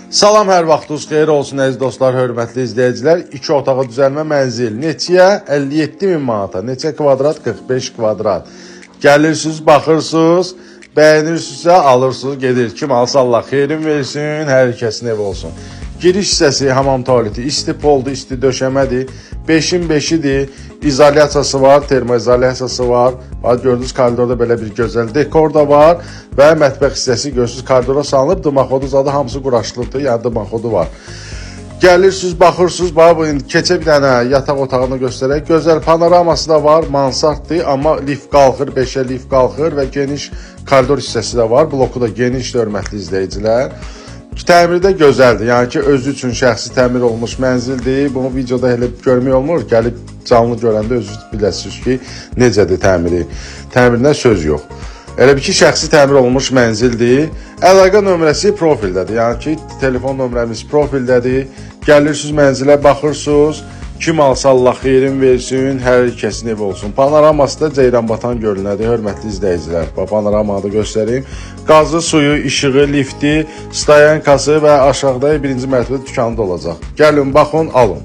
Salam, hər vaxtınız xeyir olsun əziz dostlar, hörmətli izləyicilər. 2 otağı düzəlmə mənzil neçəyə? 57.000 manata. Neçə kvadrat? 45 kvadrat. Gəlirsiniz, baxırsınız, bəyənirsinizsə alırsınız, gedir. Kim alsa Allah xeyrin versin, hər kəsin ev olsun. Giriş hissəsi hamam tualeti, isti poldur, isti döşəmədir. 5'in 5'idir. İzolyasiyası var, termoizolyasiyası var. Gördüğünüz koridorda belə bir gözəl dekor da var və mətbəx hissəsi görürsünüz koridora salınıb, dımaqodu zadı hamısı quraşılıbdır, yəni dımaqodu var. Gəlirsiniz, baxırsınız, bax bu indi keçə bir dənə yataq otağını göstərək. Gözəl panoraması da var, mansarddır, amma lift qalxır, 5'ə lift qalxır və geniş koridor hissəsi də var. Bloku da genişdir, hörmətli izləyicilər. Təmiri də gözəldir. Yəni ki, özü üçün şəxsi təmir olmuş mənzildir. Bunu videoda elə görmək olmur. Gəlib canlı görəndə özünüz biləsiniz ki, necədir təmiri. Təmirindən söz yox. Elə bir ki, şəxsi təmir olmuş mənzildir. Əlaqə nömrəsi profildədir. Yəni ki, telefon nömrəmiz profildədir. Gəlirsiniz mənzilə, baxırsınız. Kim alsa Allah xeyrin versin, hər kəsin ev olsun. Panoraması da Ceyranbatan gölünədir, hörmətli izləyicilər. Panoramanı da göstəreyim. Qazı, suyu, işığı, lifti, stayankası və aşağıda birinci mərtəbə dükanı da olacaq. Gəlin, baxın, alın.